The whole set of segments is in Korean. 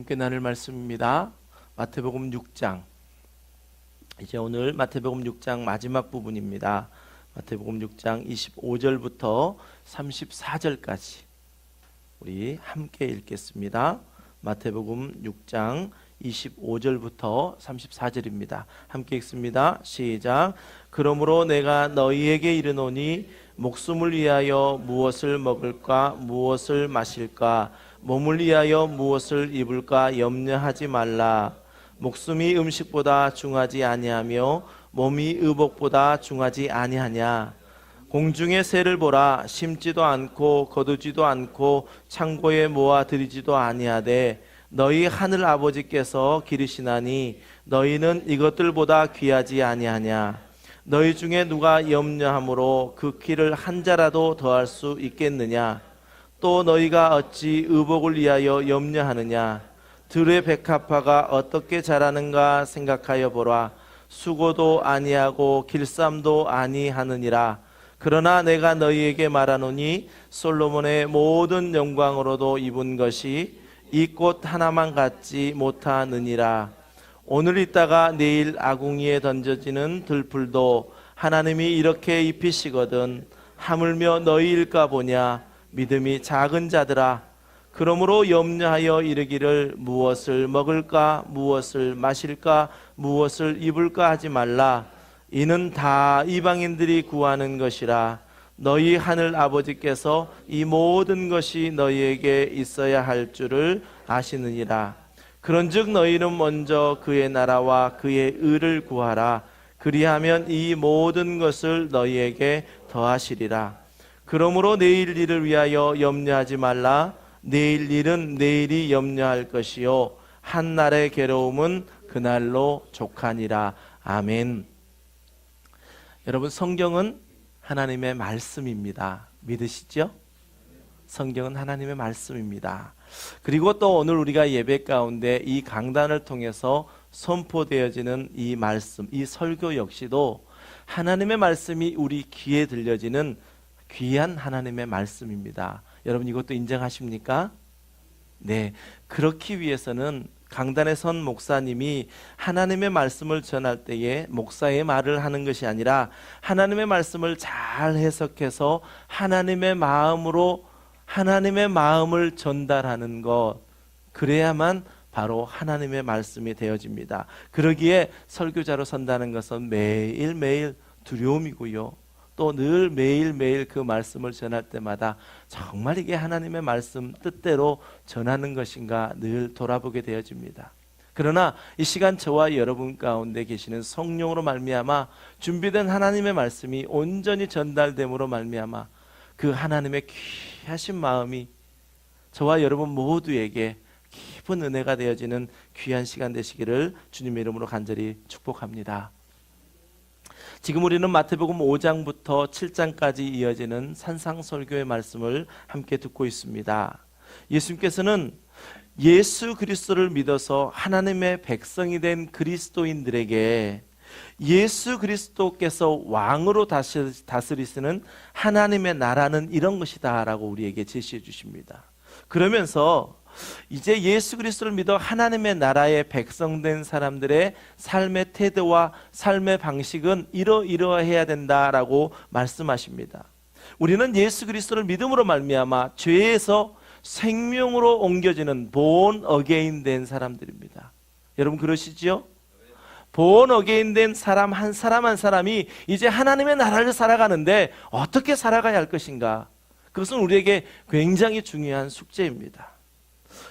함께 나눌 말씀입니다. 마태복음 6장. 이제 오늘 마태복음 6장 마지막 부분입니다. 마태복음 6장 25절부터 34절까지 우리 함께 읽겠습니다. 마태복음 6장 25절부터 34절입니다. 함께 읽습니다. 시작. 그러므로 내가 너희에게 이르노니 목숨을 위하여 무엇을 먹을까 무엇을 마실까 몸을 위하여 무엇을 입을까 염려하지 말라. 목숨이 음식보다 중하지 아니하며 몸이 의복보다 중하지 아니하냐. 공중의 새를 보라. 심지도 않고 거두지도 않고 창고에 모아 들이지도 아니하되 너희 하늘 아버지께서 기르시나니 너희는 이것들보다 귀하지 아니하냐. 너희 중에 누가 염려함으로 그 키를 한 자라도 더할 수 있겠느냐. 또 너희가 어찌 의복을 위하여 염려하느냐. 들의 백합화가 어떻게 자라는가 생각하여 보라. 수고도 아니하고 길쌈도 아니하느니라. 그러나 내가 너희에게 말하노니 솔로몬의 모든 영광으로도 입은 것이 이 꽃 하나만 갖지 못하느니라. 오늘 있다가 내일 아궁이에 던져지는 들풀도 하나님이 이렇게 입히시거든 하물며 너희일까 보냐. 믿음이 작은 자들아. 그러므로 염려하여 이르기를 무엇을 먹을까 무엇을 마실까 무엇을 입을까 하지 말라. 이는 다 이방인들이 구하는 것이라. 너희 하늘 아버지께서 이 모든 것이 너희에게 있어야 할 줄을 아시느니라. 그런즉 너희는 먼저 그의 나라와 그의 의를 구하라. 그리하면 이 모든 것을 너희에게 더하시리라. 그러므로 내일 일을 위하여 염려하지 말라. 내일 일은 내일이 염려할 것이요 한날의 괴로움은 그날로 족하니라. 아멘. 여러분, 성경은 하나님의 말씀입니다. 믿으시죠? 성경은 하나님의 말씀입니다. 그리고 또 오늘 우리가 예배 가운데 이 강단을 통해서 선포되어지는 이 말씀, 이 설교 역시도 하나님의 말씀이 우리 귀에 들려지는 귀한 하나님의 말씀입니다. 여러분, 이것도 인정하십니까? 네, 그렇기 위해서는 강단에 선 목사님이 하나님의 말씀을 전할 때에 목사의 말을 하는 것이 아니라 하나님의 말씀을 잘 해석해서 하나님의 마음으로 하나님의 마음을 전달하는 것, 그래야만 바로 하나님의 말씀이 되어집니다. 그러기에 설교자로 선다는 것은 매일매일 두려움이고요, 또 늘 매일매일 그 말씀을 전할 때마다 정말 이게 하나님의 말씀 뜻대로 전하는 것인가 늘 돌아보게 되어집니다. 그러나 이 시간 저와 여러분 가운데 계시는 성령으로 말미암아 준비된 하나님의 말씀이 온전히 전달됨으로 말미암아 그 하나님의 귀하신 마음이 저와 여러분 모두에게 깊은 은혜가 되어지는 귀한 시간 되시기를 주님의 이름으로 간절히 축복합니다. 지금 우리는 마태복음 5장부터 7장까지 이어지는 산상설교의 말씀을 함께 듣고 있습니다. 예수님께서는 예수 그리스도를 믿어서 하나님의 백성이 된 그리스도인들에게 예수 그리스도께서 왕으로 다스리시는 하나님의 나라는 이런 것이다 라고 우리에게 제시해 주십니다. 그러면서 이제 예수 그리스도를 믿어 하나님의 나라의 백성된 사람들의 삶의 태도와 삶의 방식은 이러이러해야 된다라고 말씀하십니다. 우리는 예수 그리스도를 믿음으로 말미암아 죄에서 생명으로 옮겨지는 본 어게인 된 사람들입니다. 여러분 그러시지요? 본 어게인 된 사람 한 사람이 이제 하나님의 나라를 살아가는데 어떻게 살아가야 할 것인가? 그것은 우리에게 굉장히 중요한 숙제입니다.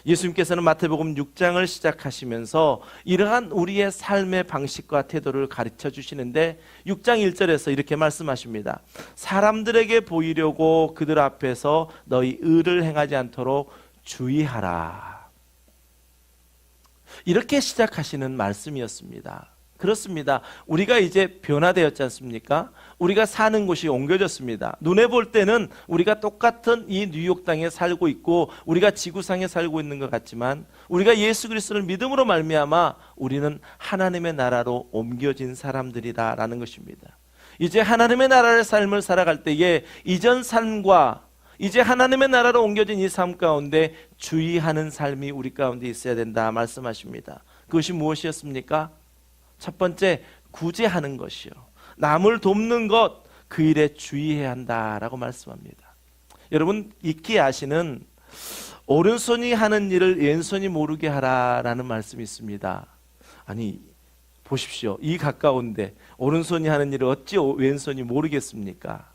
예수님께서는 마태복음 6장을 시작하시면서 이러한 우리의 삶의 방식과 태도를 가르쳐 주시는데 6장 1절에서 이렇게 말씀하십니다. 사람들에게 보이려고 그들 앞에서 너희 의를 행하지 않도록 주의하라. 이렇게 시작하시는 말씀이었습니다. 그렇습니다. 우리가 이제 변화되었지 않습니까? 우리가 사는 곳이 옮겨졌습니다. 눈에 볼 때는 우리가 똑같은 이 뉴욕 땅에 살고 있고 우리가 지구상에 살고 있는 것 같지만 우리가 예수 그리스도를 믿음으로 말미암아 우리는 하나님의 나라로 옮겨진 사람들이다라는 것입니다. 이제 하나님의 나라의 삶을 살아갈 때에 이전 삶과 이제 하나님의 나라로 옮겨진 이 삶 가운데 주의하는 삶이 우리 가운데 있어야 된다 말씀하십니다. 그것이 무엇이었습니까? 첫 번째, 구제하는 것이요. 남을 돕는 것, 그 일에 주의해야 한다라고 말씀합니다. 여러분 익히 아시는 오른손이 하는 일을 왼손이 모르게 하라라는 말씀이 있습니다. 아니 보십시오. 이 가까운데 오른손이 하는 일을 어찌 왼손이 모르겠습니까?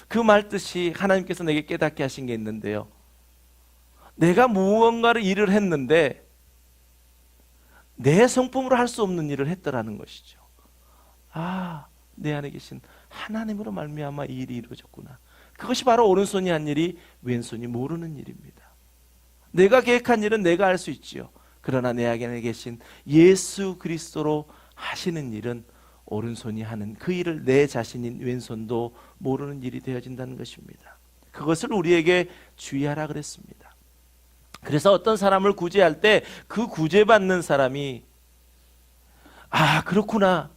그 말 뜻이 하나님께서 내게 깨닫게 하신 게 있는데요. 내가 무언가를 일을 했는데 내 성품으로 할 수 없는 일을 했더라는 것이죠. 아, 내 안에 계신 하나님으로 말미암아 이 일이 이루어졌구나. 그것이 바로 오른손이 한 일이 왼손이 모르는 일입니다. 내가 계획한 일은 내가 할 수 있지요. 그러나 내 안에 계신 예수 그리스도로 하시는 일은 오른손이 하는 그 일을 내 자신인 왼손도 모르는 일이 되어진다는 것입니다. 그것을 우리에게 주의하라 그랬습니다. 그래서 어떤 사람을 구제할 때 그 구제받는 사람이 아, 그렇구나.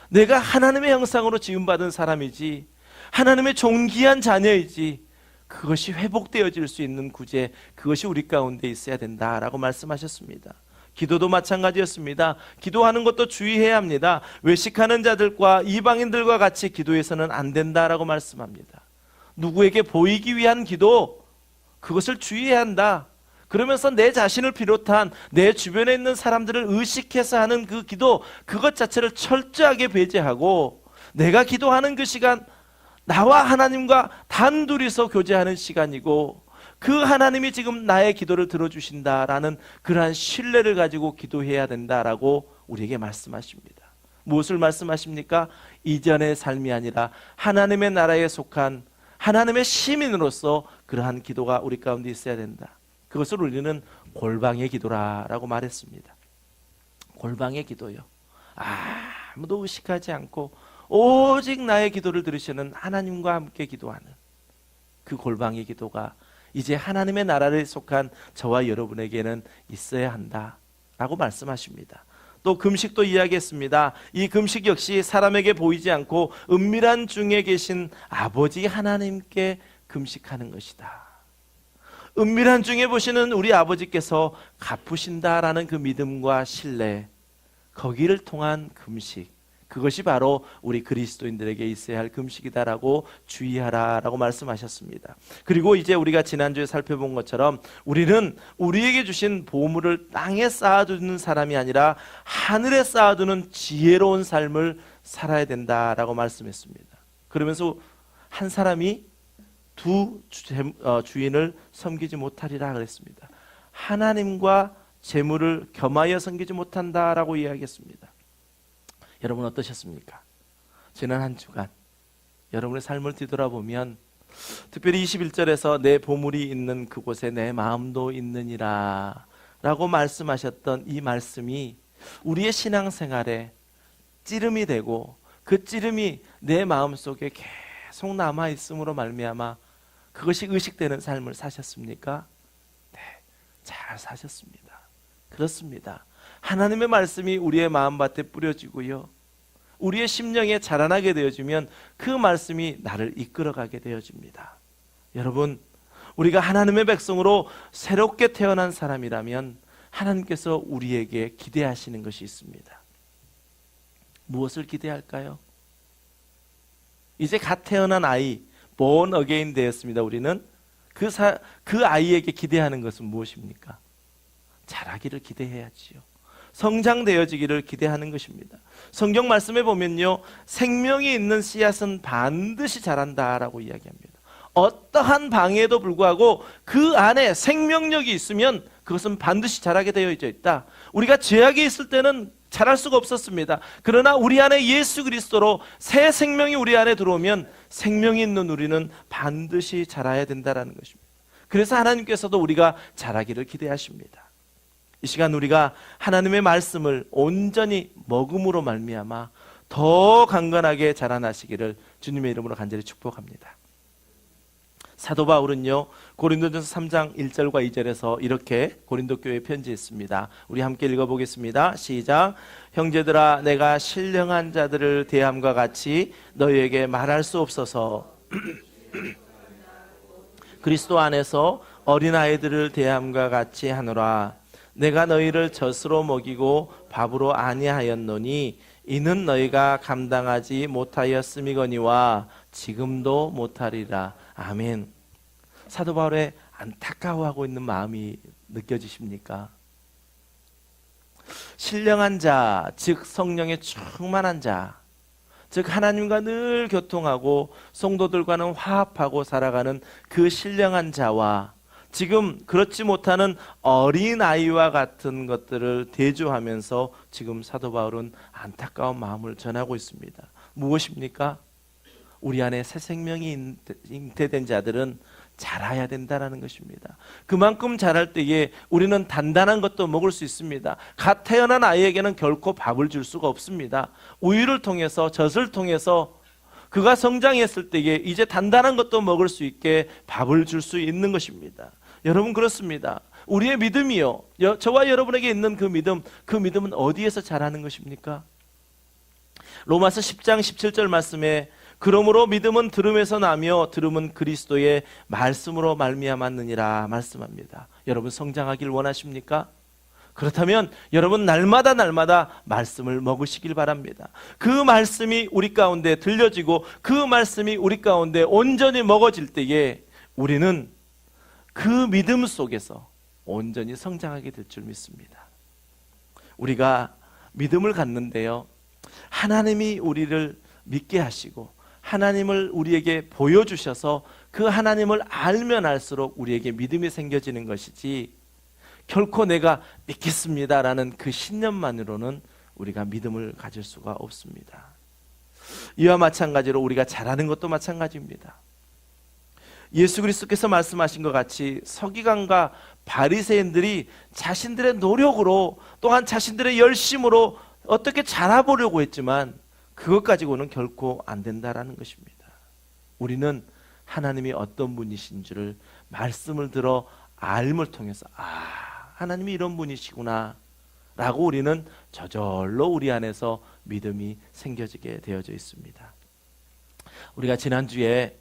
내가 하나님의 형상으로 지음받은 사람이지, 하나님의 존귀한 자녀이지, 그것이 회복되어질 수 있는 구제, 그것이 우리 가운데 있어야 된다라고 말씀하셨습니다. 기도도 마찬가지였습니다. 기도하는 것도 주의해야 합니다. 외식하는 자들과 이방인들과 같이 기도해서는 안 된다라고 말씀합니다. 누구에게 보이기 위한 기도, 그것을 주의해야 한다. 그러면서 내 자신을 비롯한 내 주변에 있는 사람들을 의식해서 하는 그 기도, 그것 자체를 철저하게 배제하고 내가 기도하는 그 시간, 나와 하나님과 단둘이서 교제하는 시간이고 그 하나님이 지금 나의 기도를 들어주신다라는 그러한 신뢰를 가지고 기도해야 된다라고 우리에게 말씀하십니다. 무엇을 말씀하십니까? 이전의 삶이 아니라 하나님의 나라에 속한 하나님의 시민으로서 그러한 기도가 우리 가운데 있어야 된다. 그것을 우리는 골방의 기도라고 말했습니다. 골방의 기도요. 아무도 의식하지 않고 오직 나의 기도를 들으시는 하나님과 함께 기도하는 그 골방의 기도가 이제 하나님의 나라를 속한 저와 여러분에게는 있어야 한다라고 말씀하십니다. 또 금식도 이야기했습니다. 이 금식 역시 사람에게 보이지 않고 은밀한 중에 계신 아버지 하나님께 금식하는 것이다. 은밀한 중에 보시는 우리 아버지께서 갚으신다라는 그 믿음과 신뢰, 거기를 통한 금식, 그것이 바로 우리 그리스도인들에게 있어야 할 금식이다라고 주의하라라고 말씀하셨습니다. 그리고 이제 우리가 지난주에 살펴본 것처럼 우리는 우리에게 주신 보물을 땅에 쌓아두는 사람이 아니라 하늘에 쌓아두는 지혜로운 삶을 살아야 된다라고 말씀했습니다. 그러면서 한 사람이 두 주인을 섬기지 못하리라 그랬습니다. 하나님과 재물을 겸하여 섬기지 못한다라고 이야기했습니다. 여러분 어떠셨습니까? 지난 한 주간 여러분의 삶을 뒤돌아보면 특별히 21절에서 내 보물이 있는 그곳에 내 마음도 있느니라 라고 말씀하셨던 이 말씀이 우리의 신앙생활에 찌름이 되고 그 찌름이 내 마음속에 계속 남아있음으로 말미암아 그것이 의식되는 삶을 사셨습니까? 네, 잘 사셨습니다. 그렇습니다. 하나님의 말씀이 우리의 마음밭에 뿌려지고요, 우리의 심령에 자라나게 되어지면 그 말씀이 나를 이끌어가게 되어집니다. 여러분, 우리가 하나님의 백성으로 새롭게 태어난 사람이라면 하나님께서 우리에게 기대하시는 것이 있습니다. 무엇을 기대할까요? 이제 갓 태어난 아이, born again 되었습니다. 우리는 그 아이에게 기대하는 것은 무엇입니까? 자라기를 기대해야지요. 성장되어지기를 기대하는 것입니다. 성경 말씀에 보면요, 생명이 있는 씨앗은 반드시 자란다라고 이야기합니다. 어떠한 방해에도 불구하고 그 안에 생명력이 있으면 그것은 반드시 자라게 되어져 있다. 우리가 죄악에 있을 때는 자랄 수가 없었습니다. 그러나 우리 안에 예수 그리스도로 새 생명이 우리 안에 들어오면 생명이 있는 우리는 반드시 자라야 된다는 것입니다. 그래서 하나님께서도 우리가 자라기를 기대하십니다. 이 시간 우리가 하나님의 말씀을 온전히 먹음으로 말미암아 더 강건하게 자라나시기를 주님의 이름으로 간절히 축복합니다. 사도 바울은요, 고린도전서 3장 1절과 2절에서 이렇게 고린도 교회에 편지했습니다. 우리 함께 읽어보겠습니다. 시작. 형제들아, 내가 신령한 자들을 대함과 같이 너희에게 말할 수 없어서 그리스도 안에서 어린아이들을 대함과 같이 하노라. 내가 너희를 젖으로 먹이고 밥으로 아니하였노니 이는 너희가 감당하지 못하였음이거니와 지금도 못하리라. 아멘. 사도 바울의 안타까워하고 있는 마음이 느껴지십니까? 신령한 자, 즉 성령에 충만한 자, 즉 하나님과 늘 교통하고 성도들과는 화합하고 살아가는 그 신령한 자와 지금 그렇지 못하는 어린아이와 같은 것들을 대조하면서 지금 사도 바울은 안타까운 마음을 전하고 있습니다. 무엇입니까? 우리 안에 새 생명이 잉태된 자들은 자라야 된다는 것입니다. 그만큼 자랄 때에 우리는 단단한 것도 먹을 수 있습니다. 갓 태어난 아이에게는 결코 밥을 줄 수가 없습니다. 우유를 통해서, 젖을 통해서 그가 성장했을 때에 이제 단단한 것도 먹을 수 있게 밥을 줄 수 있는 것입니다. 여러분, 그렇습니다. 우리의 믿음이요, 저와 여러분에게 있는 그 믿음은 어디에서 자라는 것입니까? 로마서 10장 17절 말씀에 그러므로 믿음은 들음에서 나며 들음은 그리스도의 말씀으로 말미암았느니라 말씀합니다. 여러분, 성장하길 원하십니까? 그렇다면 여러분 날마다 말씀을 먹으시길 바랍니다. 그 말씀이 우리 가운데 들려지고 그 말씀이 우리 가운데 온전히 먹어질 때에 우리는 그 믿음 속에서 온전히 성장하게 될 줄 믿습니다. 우리가 믿음을 갖는데요, 하나님이 우리를 믿게 하시고 하나님을 우리에게 보여주셔서 그 하나님을 알면 알수록 우리에게 믿음이 생겨지는 것이지, 결코 내가 믿겠습니다라는 그 신념만으로는 우리가 믿음을 가질 수가 없습니다. 이와 마찬가지로 우리가 잘하는 것도 마찬가지입니다. 예수 그리스도께서 말씀하신 것 같이 서기관과 바리새인들이 자신들의 노력으로 또한 자신들의 열심으로 어떻게 잘해보려고 했지만 그것 가지고는 결코 안 된다라는 것입니다. 우리는 하나님이 어떤 분이신 줄을 말씀을 들어 알을 통해서 하나님이 이런 분이시구나 라고 우리는 저절로 우리 안에서 믿음이 생겨지게 되어져 있습니다. 우리가 지난주에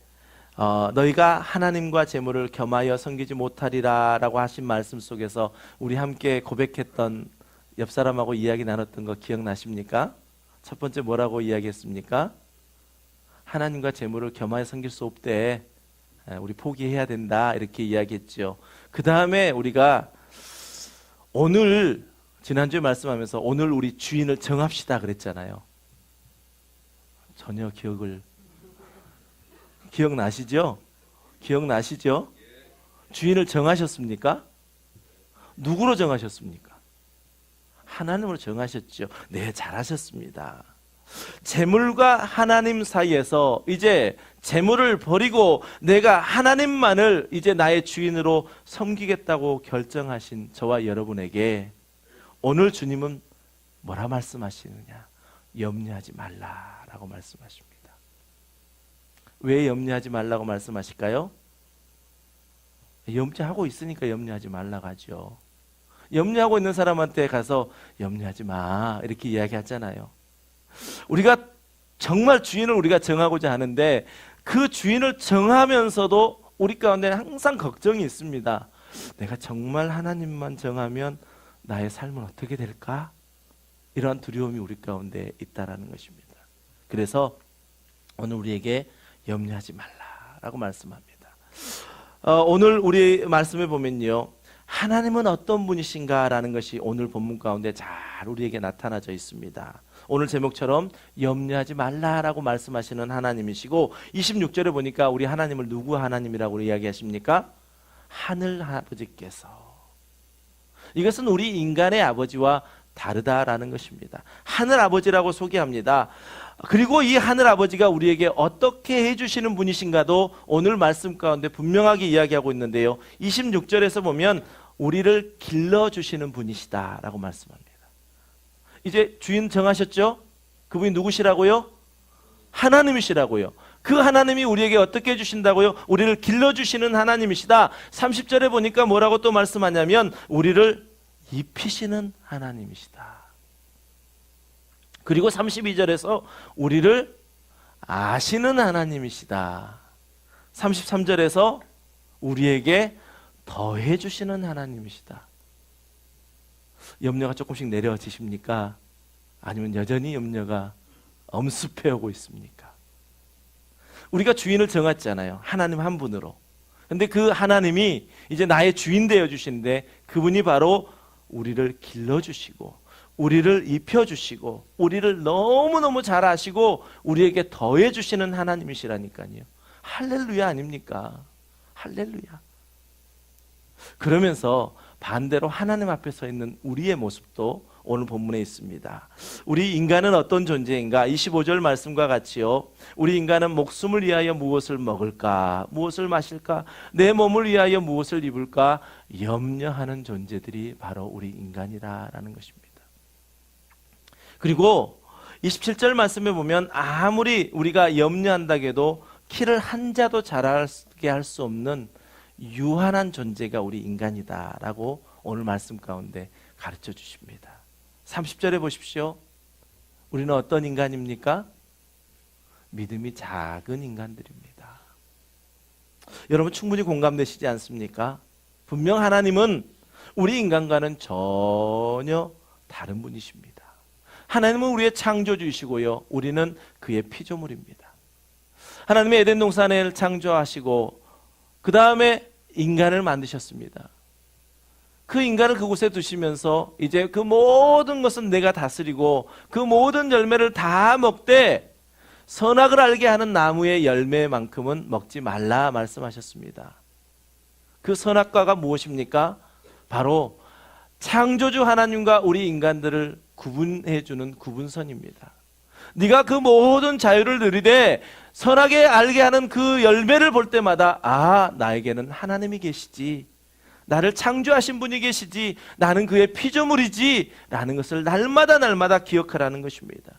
너희가 하나님과 재물을 겸하여 섬기지 못하리라 라고 하신 말씀 속에서 우리 함께 고백했던, 옆 사람하고 이야기 나눴던 거 기억나십니까? 첫 번째 뭐라고 이야기했습니까? 하나님과 재물을 겸하여 섬길 수 없대, 우리 포기해야 된다, 이렇게 이야기했죠. 그 다음에 우리가 오늘, 지난주에 말씀하면서 오늘 우리 주인을 정합시다 그랬잖아요. 전혀 기억나시죠? 주인을 정하셨습니까? 누구로 정하셨습니까? 하나님으로 정하셨죠. 네, 잘하셨습니다. 재물과 하나님 사이에서 이제 재물을 버리고 내가 하나님만을 이제 나의 주인으로 섬기겠다고 결정하신 저와 여러분에게 오늘 주님은 뭐라 말씀하시느냐? 염려하지 말라라고 말씀하십니다. 왜 염려하지 말라고 말씀하실까요? 염려하고 있으니까 염려하지 말라고 하죠. 염려하고 있는 사람한테 가서 염려하지 마 이렇게 이야기하잖아요. 우리가 정말 주인을 우리가 정하고자 하는데 그 주인을 정하면서도 우리 가운데 항상 걱정이 있습니다. 내가 정말 하나님만 정하면 나의 삶은 어떻게 될까? 이러한 두려움이 우리 가운데 있다라는 것입니다. 그래서 오늘 우리에게 염려하지 말라라고 말씀합니다. 오늘 우리 말씀에 보면요, 하나님은 어떤 분이신가라는 것이 오늘 본문 가운데 잘 우리에게 나타나져 있습니다. 오늘 제목처럼 염려하지 말라라고 말씀하시는 하나님이시고 26절에 보니까 우리 하나님을 누구 하나님이라고 이야기하십니까? 하늘 아버지께서. 이것은 우리 인간의 아버지와 다르다라는 것입니다. 하늘 아버지라고 소개합니다. 그리고 이 하늘 아버지가 우리에게 어떻게 해주시는 분이신가도 오늘 말씀 가운데 분명하게 이야기하고 있는데요, 26절에서 보면 우리를 길러주시는 분이시다라고 말씀합니다. 이제 주인 정하셨죠? 그분이 누구시라고요? 하나님이시라고요. 그 하나님이 우리에게 어떻게 해주신다고요? 우리를 길러주시는 하나님이시다. 30절에 보니까 뭐라고 또 말씀하냐면 우리를 입히시는 하나님이시다. 그리고 32절에서 우리를 아시는 하나님이시다. 33절에서 우리에게 더해 주시는 하나님이시다. 염려가 조금씩 내려지십니까? 아니면 여전히 염려가 엄습해 오고 있습니까? 우리가 주인을 정했잖아요. 하나님 한 분으로. 근데 그 하나님이 이제 나의 주인 되어 주시는데 그분이 바로 우리를 길러주시고 우리를 입혀주시고 우리를 너무너무 잘 아시고 우리에게 더해 주시는 하나님이시라니까요. 할렐루야 아닙니까? 할렐루야. 그러면서 반대로 하나님 앞에 서 있는 우리의 모습도 오늘 본문에 있습니다. 우리 인간은 어떤 존재인가? 25절 말씀과 같이요. 우리 인간은 목숨을 위하여 무엇을 먹을까? 무엇을 마실까? 내 몸을 위하여 무엇을 입을까? 염려하는 존재들이 바로 우리 인간이라는 것입니다. 그리고 27절 말씀에 보면 아무리 우리가 염려한다고 해도 키를 한 자도 자라게 할 수 없는 유한한 존재가 우리 인간이다라고 오늘 말씀 가운데 가르쳐 주십니다. 30절에 보십시오. 우리는 어떤 인간입니까? 믿음이 작은 인간들입니다. 여러분 충분히 공감되시지 않습니까? 분명 하나님은 우리 인간과는 전혀 다른 분이십니다. 하나님은 우리의 창조주이시고요. 우리는 그의 피조물입니다. 하나님의 에덴 동산을 창조하시고 그 다음에 인간을 만드셨습니다. 그 인간을 그곳에 두시면서 이제 그 모든 것은 내가 다스리고 그 모든 열매를 다 먹되 선악을 알게 하는 나무의 열매만큼은 먹지 말라 말씀하셨습니다. 그 선악과가 무엇입니까? 바로 창조주 하나님과 우리 인간들을 구분해주는 구분선입니다. 네가 그 모든 자유를 누리되 선하게 알게 하는 그 열매를 볼 때마다 아, 나에게는 하나님이 계시지, 나를 창조하신 분이 계시지, 나는 그의 피조물이지 라는 것을 날마다 기억하라는 것입니다.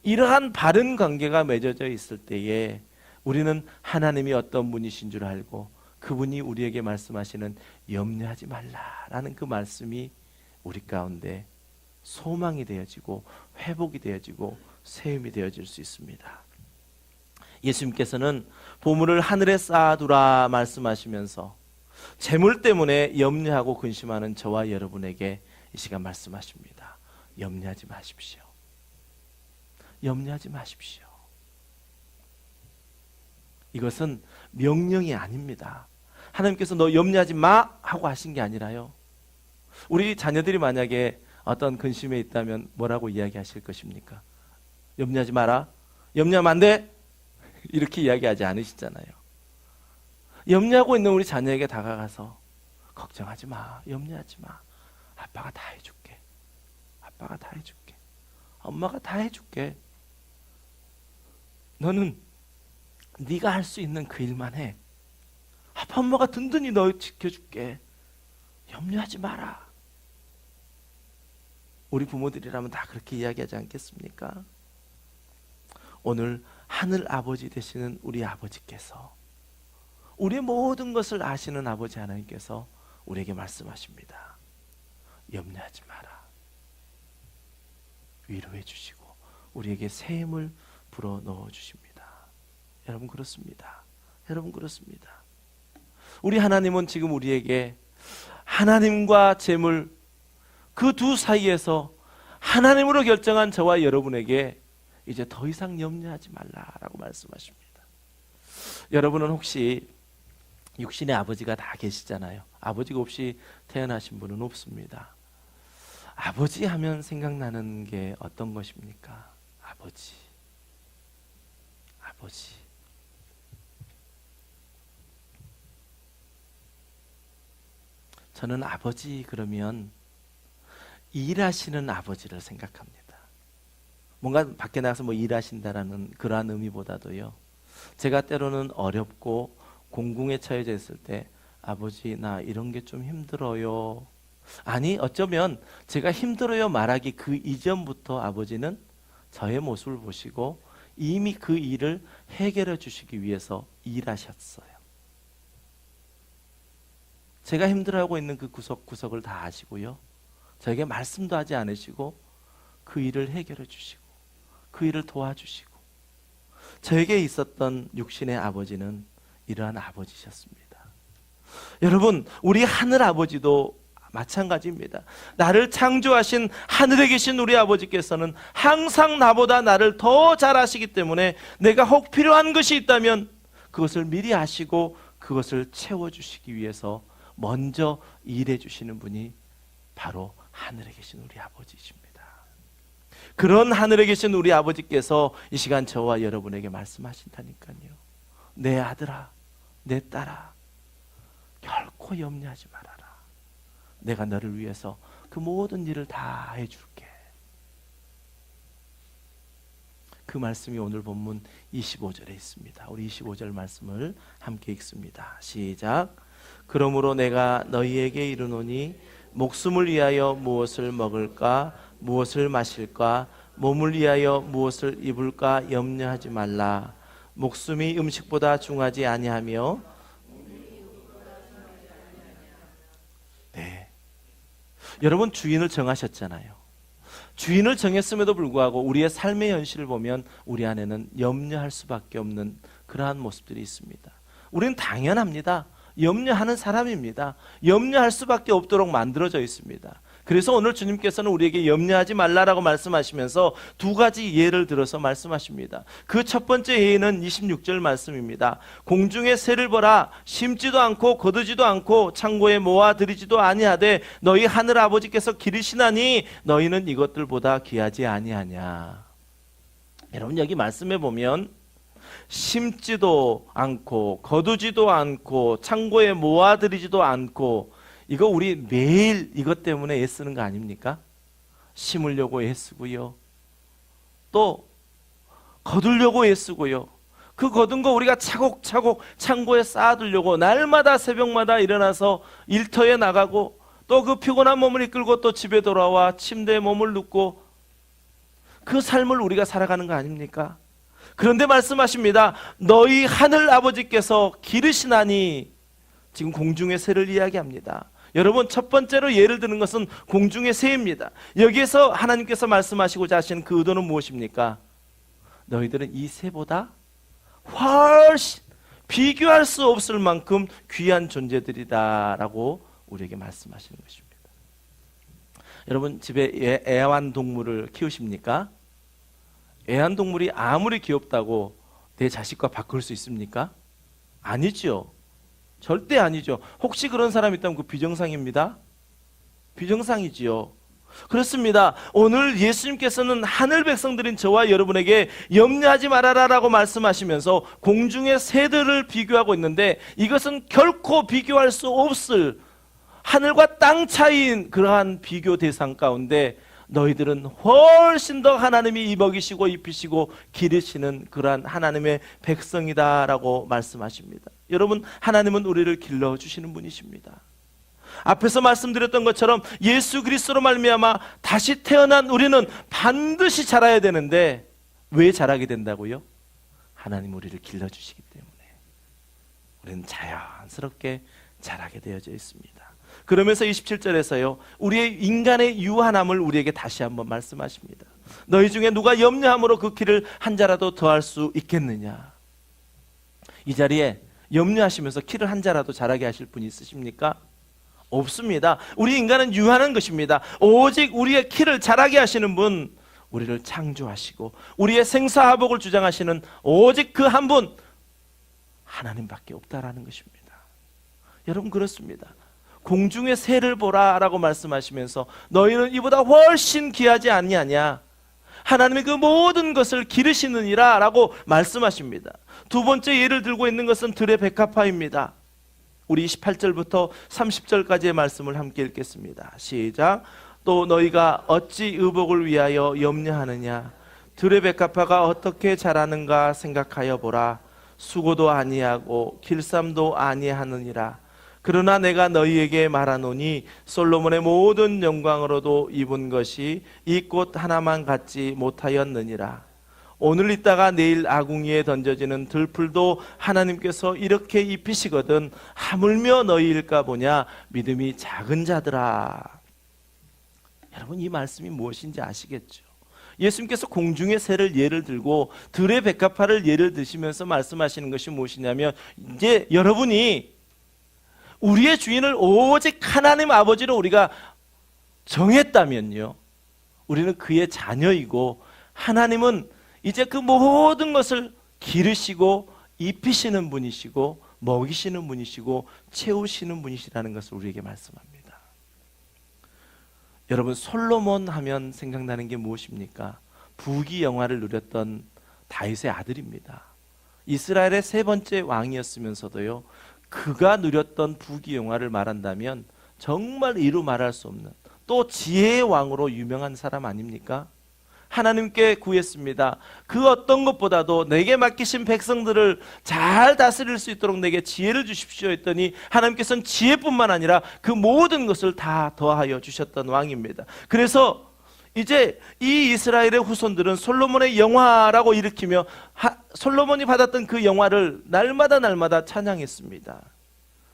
이러한 바른 관계가 맺어져 있을 때에 우리는 하나님이 어떤 분이신 줄 알고 그분이 우리에게 말씀하시는 염려하지 말라라는 그 말씀이 우리 가운데 소망이 되어지고 회복이 되어지고 세움이 되어질 수 있습니다. 예수님께서는 보물을 하늘에 쌓아두라 말씀하시면서 재물 때문에 염려하고 근심하는 저와 여러분에게 이 시간 말씀하십니다. 염려하지 마십시오. 염려하지 마십시오. 이것은 명령이 아닙니다. 하나님께서 너 염려하지 마 하고 하신 게 아니라요. 우리 자녀들이 만약에 어떤 근심에 있다면 뭐라고 이야기하실 것입니까? 염려하지 마라. 염려하면 안 돼. 이렇게 이야기하지 않으시잖아요. 염려하고 있는 우리 자녀에게 다가가서 걱정하지 마. 염려하지 마. 아빠가 다 해줄게. 아빠가 다 해줄게. 엄마가 다 해줄게. 너는 네가 할 수 있는 그 일만 해. 아빠 엄마가 든든히 너 지켜줄게. 염려하지 마라. 우리 부모들이라면 다 그렇게 이야기하지 않겠습니까? 오늘 하늘 아버지 되시는 우리 아버지께서, 우리의 모든 것을 아시는 아버지 하나님께서 우리에게 말씀하십니다. 염려하지 마라. 위로해 주시고 우리에게 새 힘을 불어 넣어 주십니다. 여러분 그렇습니다. 여러분 그렇습니다. 우리 하나님은 지금 우리에게 하나님과 재물 그 두 사이에서 하나님으로 결정한 저와 여러분에게 이제 더 이상 염려하지 말라라고 말씀하십니다. 여러분은 혹시 육신의 아버지가 다 계시잖아요. 아버지가 없이 태어나신 분은 없습니다. 아버지 하면 생각나는 게 어떤 것입니까? 아버지. 아버지. 저는 아버지 그러면 일하시는 아버지를 생각합니다. 뭔가 밖에 나가서 뭐 일하신다라는 그러한 의미보다도요. 제가 때로는 어렵고 공궁에 처해져 있을 때 아버지 나 이런 게 좀 힘들어요. 아니 어쩌면 제가 힘들어요 말하기 그 이전부터 아버지는 저의 모습을 보시고 이미 그 일을 해결해 주시기 위해서 일하셨어요. 제가 힘들어하고 있는 그 구석구석을 다 아시고요. 저에게 말씀도 하지 않으시고 그 일을 해결해 주시고 그 일을 도와주시고 저에게 있었던 육신의 아버지는 이러한 아버지셨습니다. 여러분, 우리 하늘 아버지도 마찬가지입니다. 나를 창조하신 하늘에 계신 우리 아버지께서는 항상 나보다 나를 더 잘 아시기 때문에 내가 혹 필요한 것이 있다면 그것을 미리 아시고 그것을 채워주시기 위해서 먼저 일해 주시는 분이 바로 하늘에 계신 우리 아버지십니다. 그런 하늘에 계신 우리 아버지께서 이 시간 저와 여러분에게 말씀하신다니까요. 내 아들아, 내 딸아, 결코 염려하지 말아라. 내가 너를 위해서 그 모든 일을 다 해줄게. 그 말씀이 오늘 본문 25절에 있습니다. 우리 25절 말씀을 함께 읽습니다. 시작. 그러므로 내가 너희에게 이르노니 목숨을 위하여 무엇을 먹을까, 무엇을 마실까, 몸을 위하여 무엇을 입을까 염려하지 말라. 목숨이 음식보다 중하지 아니하며. 네. 여러분, 주인을 정하셨잖아요. 주인을 정했음에도 불구하고 우리의 삶의 현실을 보면 우리 안에는 염려할 수밖에 없는 그러한 모습들이 있습니다. 우리는 당연합니다. 염려하는 사람입니다. 염려할 수밖에 없도록 만들어져 있습니다. 그래서 오늘 주님께서는 우리에게 염려하지 말라라고 말씀하시면서 두 가지 예를 들어서 말씀하십니다. 그 첫 번째 예는 26절 말씀입니다. 공중의 새를 보라. 심지도 않고 거두지도 않고 창고에 모아들이지도 아니하되 너희 하늘 아버지께서 기르시나니 너희는 이것들보다 귀하지 아니하냐. 여러분, 여기 말씀해 보면 심지도 않고 거두지도 않고 창고에 모아들이지도 않고, 이거 우리 매일 이것 때문에 애쓰는 거 아닙니까? 심으려고 애쓰고요, 또 거두려고 애쓰고요, 그 거둔 거 우리가 차곡차곡 창고에 쌓아두려고 날마다 새벽마다 일어나서 일터에 나가고, 또 그 피곤한 몸을 이끌고 또 집에 돌아와 침대에 몸을 눕고, 그 삶을 우리가 살아가는 거 아닙니까? 그런데 말씀하십니다. 너희 하늘 아버지께서 기르시나니, 지금 공중의 새를 이야기합니다. 여러분, 첫 번째로 예를 드는 것은 공중의 새입니다. 여기에서 하나님께서 말씀하시고자 하시는 그 의도는 무엇입니까? 너희들은 이 새보다 훨씬 비교할 수 없을 만큼 귀한 존재들이다 라고 우리에게 말씀하시는 것입니다. 여러분, 집에 애완동물을 키우십니까? 애완동물이 아무리 귀엽다고 내 자식과 바꿀 수 있습니까? 아니죠. 절대 아니죠. 혹시 그런 사람 있다면 그 비정상입니다. 비정상이지요. 그렇습니다. 오늘 예수님께서는 하늘 백성들인 저와 여러분에게 염려하지 말아라 라고 말씀하시면서 공중의 새들을 비교하고 있는데, 이것은 결코 비교할 수 없을 하늘과 땅 차이인 그러한 비교 대상 가운데 너희들은 훨씬 더 하나님이 먹이시고 입히시고 기르시는 그러한 하나님의 백성이다라고 말씀하십니다. 여러분, 하나님은 우리를 길러주시는 분이십니다. 앞에서 말씀드렸던 것처럼 예수 그리스도로 말미암아 다시 태어난 우리는 반드시 자라야 되는데, 왜 자라게 된다고요? 하나님 우리를 길러주시기 때문에 우리는 자연스럽게 자라게 되어져 있습니다. 그러면서 27절에서요, 우리의 인간의 유한함을 우리에게 다시 한번 말씀하십니다. 너희 중에 누가 염려함으로 그 키를 한 자라도 더할 수 있겠느냐. 이 자리에 염려하시면서 키를 한 자라도 자라게 하실 분이 있으십니까? 없습니다. 우리 인간은 유한한 것입니다. 오직 우리의 키를 자라게 하시는 분, 우리를 창조하시고 우리의 생사화복을 주장하시는 오직 그 한 분, 하나님밖에 없다라는 것입니다. 여러분, 그렇습니다. 공중의 새를 보라 라고 말씀하시면서 너희는 이보다 훨씬 귀하지 아니하냐, 하나님이 그 모든 것을 기르시느니라 라고 말씀하십니다. 두 번째 예를 들고 있는 것은 들의 백합화입니다. 우리 28절부터 30절까지의 말씀을 함께 읽겠습니다. 시작. 또 너희가 어찌 의복을 위하여 염려하느냐. 들의 백합화가 어떻게 자라는가 생각하여 보라. 수고도 아니하고 길쌈도 아니하느니라. 그러나 내가 너희에게 말하노니 솔로몬의 모든 영광으로도 입은 것이 이 꽃 하나만 갖지 못하였느니라. 오늘 있다가 내일 아궁이에 던져지는 들풀도 하나님께서 이렇게 입히시거든 하물며 너희일까 보냐. 믿음이 작은 자들아. 여러분, 이 말씀이 무엇인지 아시겠죠? 예수님께서 공중의 새를 예를 들고 들의 백합화를 예를 드시면서 말씀하시는 것이 무엇이냐면, 이제 여러분이 우리의 주인을 오직 하나님 아버지로 우리가 정했다면요, 우리는 그의 자녀이고 하나님은 이제 그 모든 것을 기르시고 입히시는 분이시고 먹이시는 분이시고 채우시는 분이시라는 것을 우리에게 말씀합니다. 여러분, 솔로몬 하면 생각나는 게 무엇입니까? 부귀영화를 누렸던 다윗의 아들입니다. 이스라엘의 세 번째 왕이었으면서도요, 그가 누렸던 부귀영화를 말한다면 정말 이루 말할 수 없는, 또 지혜의 왕으로 유명한 사람 아닙니까? 하나님께 구했습니다. 그 어떤 것보다도 내게 맡기신 백성들을 잘 다스릴 수 있도록 내게 지혜를 주십시오 했더니 하나님께서는 지혜뿐만 아니라 그 모든 것을 다 더하여 주셨던 왕입니다. 그래서 이제 이 이스라엘의 후손들은 솔로몬의 영화라고 일으키며 솔로몬이 받았던 그 영화를 날마다 찬양했습니다.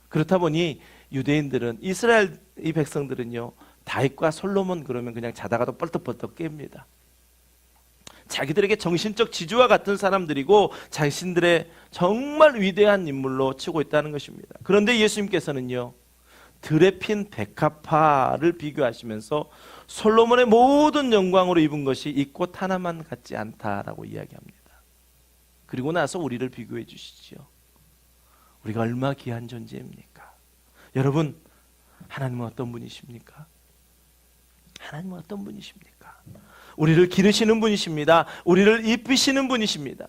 그렇다 보니 유대인들은, 이스라엘 이 백성들은요, 다윗과 솔로몬 그러면 그냥 자다가도 뻘떡뻘떡 깹니다. 자기들에게 정신적 지주와 같은 사람들이고 자신들의 정말 위대한 인물로 치고 있다는 것입니다. 그런데 예수님께서는요, 들에 핀 백합화를 비교하시면서 솔로몬의 모든 영광으로 입은 것이 이 꽃 하나만 같지 않다라고 이야기합니다. 그리고 나서 우리를 비교해 주시죠. 우리가 얼마나 귀한 존재입니까? 여러분, 하나님은 어떤 분이십니까? 하나님은 어떤 분이십니까? 우리를 기르시는 분이십니다. 우리를 입히시는 분이십니다.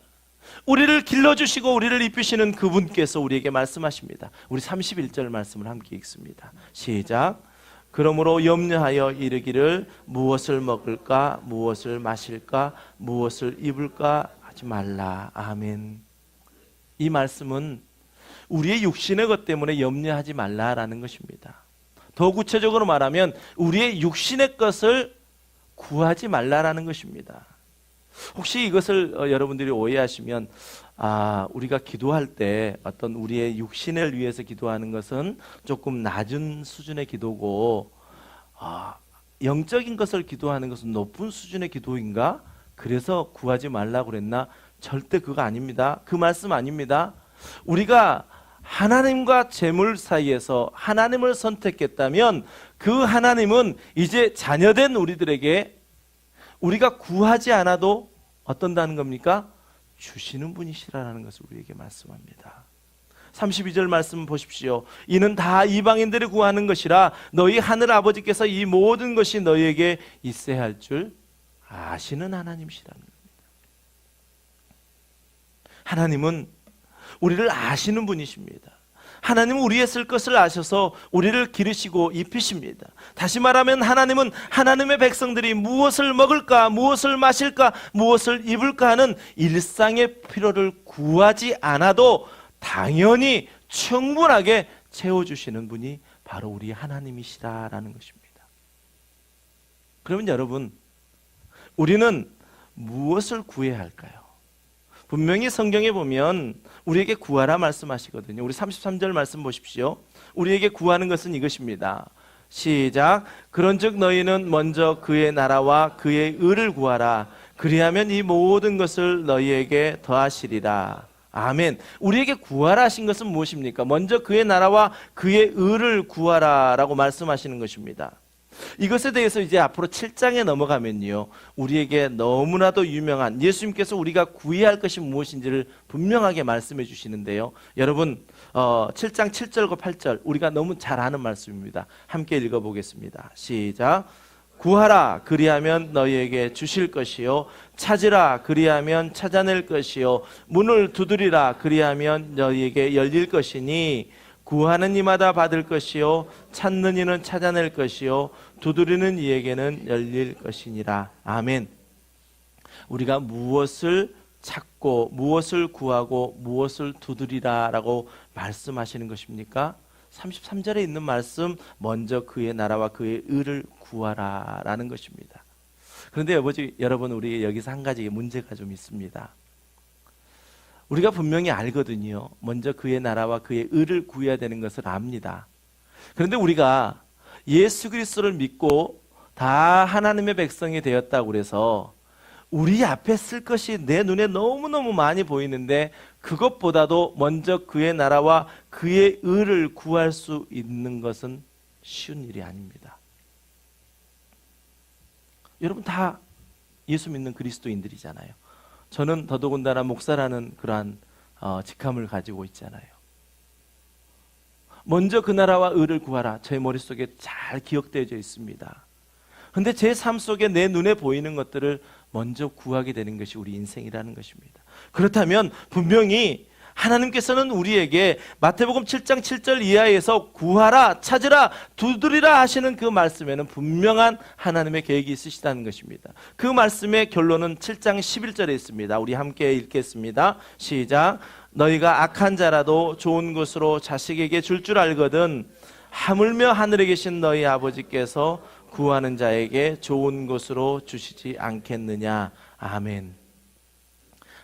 우리를 길러주시고 우리를 입히시는 그분께서 우리에게 말씀하십니다. 우리 31절 말씀을 함께 읽습니다. 시작. 그러므로 염려하여 이르기를 무엇을 먹을까, 무엇을 마실까, 무엇을 입을까 하지 말라. 아멘. 이 말씀은 우리의 육신의 것 때문에 염려하지 말라라는 것입니다. 더 구체적으로 말하면 우리의 육신의 것을 구하지 말라라는 것입니다. 혹시 이것을 여러분들이 오해하시면, 우리가 기도할 때 어떤 우리의 육신을 위해서 기도하는 것은 조금 낮은 수준의 기도고, 영적인 것을 기도하는 것은 높은 수준의 기도인가? 그래서 구하지 말라고 그랬나? 절대 그거 아닙니다. 그 말씀 아닙니다. 우리가 하나님과 재물 사이에서 하나님을 선택했다면 그 하나님은 이제 자녀된 우리들에게 우리가 구하지 않아도 어떤다는 겁니까? 주시는 분이시라는 것을 우리에게 말씀합니다. 32절 말씀 보십시오. 이는 다 이방인들이 구하는 것이라 너희 하늘 아버지께서 이 모든 것이 너희에게 있어야 할 줄 아시는 하나님이시라는 겁니다. 하나님은 우리를 아시는 분이십니다. 하나님은 우리의 쓸 것을 아셔서 우리를 기르시고 입히십니다. 다시 말하면 하나님은 하나님의 백성들이 무엇을 먹을까, 무엇을 마실까, 무엇을 입을까 하는 일상의 필요를 구하지 않아도 당연히 충분하게 채워주시는 분이 바로 우리 하나님이시다라는 것입니다. 그러면 여러분, 우리는 무엇을 구해야 할까요? 분명히 성경에 보면 우리에게 구하라 말씀하시거든요. 우리 33절 말씀 보십시오. 우리에게 구하는 것은 이것입니다. 시작. 그런즉 너희는 먼저 그의 나라와 그의 의를 구하라. 그리하면 이 모든 것을 너희에게 더하시리라. 아멘. 우리에게 구하라 하신 것은 무엇입니까? 먼저 그의 나라와 그의 의를 구하라 라고 말씀하시는 것입니다. 이것에 대해서 이제 앞으로 7장에 넘어가면요, 우리에게 너무나도 유명한 예수님께서 우리가 구해야 할 것이 무엇인지를 분명하게 말씀해 주시는데요, 여러분 7장 7절과 8절 우리가 너무 잘 아는 말씀입니다. 함께 읽어보겠습니다. 시작. 구하라 그리하면 너희에게 주실 것이요, 찾으라 그리하면 찾아낼 것이요, 문을 두드리라 그리하면 너희에게 열릴 것이니 구하는 이마다 받을 것이요, 찾는 이는 찾아낼 것이요, 두드리는 이에게는 열릴 것이니라. 아멘. 우리가 무엇을 찾고 무엇을 구하고 무엇을 두드리라 라고 말씀하시는 것입니까? 33절에 있는 말씀, 먼저 그의 나라와 그의 의를 구하라 라는 것입니다. 그런데 여러분, 우리 여기서 한 가지 문제가 좀 있습니다. 우리가 분명히 알거든요. 먼저 그의 나라와 그의 의를 구해야 되는 것을 압니다. 그런데 우리가 예수 그리스도를 믿고 다 하나님의 백성이 되었다고 그래서 우리 앞에 쓸 것이 내 눈에 너무너무 많이 보이는데 그것보다도 먼저 그의 나라와 그의 의를 구할 수 있는 것은 쉬운 일이 아닙니다. 여러분 다 예수 믿는 그리스도인들이잖아요. 저는 더더군다나 목사라는 그러한 직함을 가지고 있잖아요. 먼저 그 나라와 의를 구하라. 제 머릿속에 잘 기억되어져 있습니다. 근데 제 삶 속에 내 눈에 보이는 것들을 먼저 구하게 되는 것이 우리 인생이라는 것입니다. 그렇다면 분명히 하나님께서는 우리에게 마태복음 7장 7절 이하에서 구하라, 찾으라, 두드리라 하시는 그 말씀에는 분명한 하나님의 계획이 있으시다는 것입니다. 그 말씀의 결론은 7장 11절에 있습니다. 우리 함께 읽겠습니다. 시작. 너희가 악한 자라도 좋은 것으로 자식에게 줄 줄 알거든 하물며 하늘에 계신 너희 아버지께서 구하는 자에게 좋은 것으로 주시지 않겠느냐. 아멘.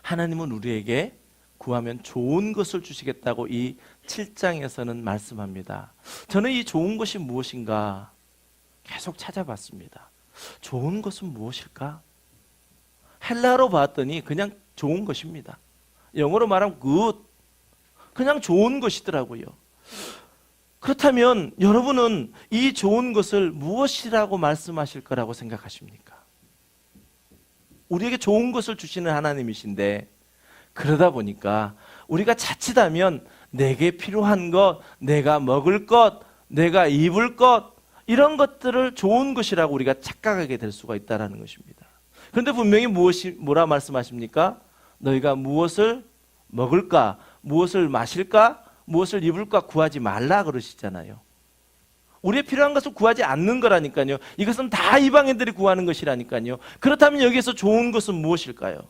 하나님은 우리에게 구하면 좋은 것을 주시겠다고 이 7장에서는 말씀합니다. 저는 이 좋은 것이 무엇인가 계속 찾아봤습니다. 좋은 것은 무엇일까? 헬라어로 봤더니 그냥 좋은 것입니다. 영어로 말하면 good, 그냥 좋은 것이더라고요. 그렇다면 여러분은 이 좋은 것을 무엇이라고 말씀하실 거라고 생각하십니까? 우리에게 좋은 것을 주시는 하나님이신데 그러다 보니까 우리가 자칫하면 내게 필요한 것, 내가 먹을 것, 내가 입을 것 이런 것들을 좋은 것이라고 우리가 착각하게 될 수가 있다는 것입니다. 그런데 분명히 뭐라 말씀하십니까? 너희가 무엇을 먹을까, 무엇을 마실까, 무엇을 입을까 구하지 말라 그러시잖아요. 우리의 필요한 것을 구하지 않는 거라니까요. 이것은 다 이방인들이 구하는 것이라니까요. 그렇다면 여기에서 좋은 것은 무엇일까요?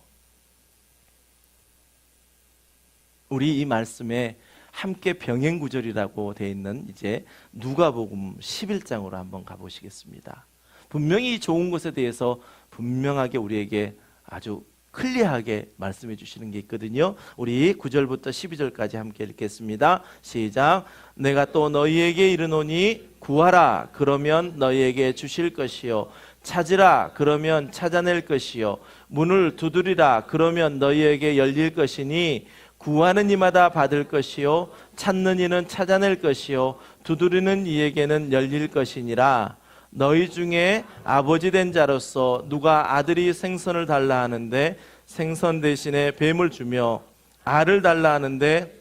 우리 이 말씀에 함께 병행 구절이라고 되어 있는 이제 누가복음 11장으로 한번 가보시겠습니다. 분명히 좋은 것에 대해서 분명하게 우리에게 아주 클리어하게 말씀해 주시는 게 있거든요. 우리 9절부터 12절까지 함께 읽겠습니다. 시작. 내가 또 너희에게 이르노니 구하라 그러면 너희에게 주실 것이요 찾으라 그러면 찾아낼 것이요 문을 두드리라 그러면 너희에게 열릴 것이니 구하는 이마다 받을 것이요 찾는 이는 찾아낼 것이요 두드리는 이에게는 열릴 것이니라. 너희 중에 아버지 된 자로서 누가 아들이 생선을 달라 하는데 생선 대신에 뱀을 주며 알을 달라 하는데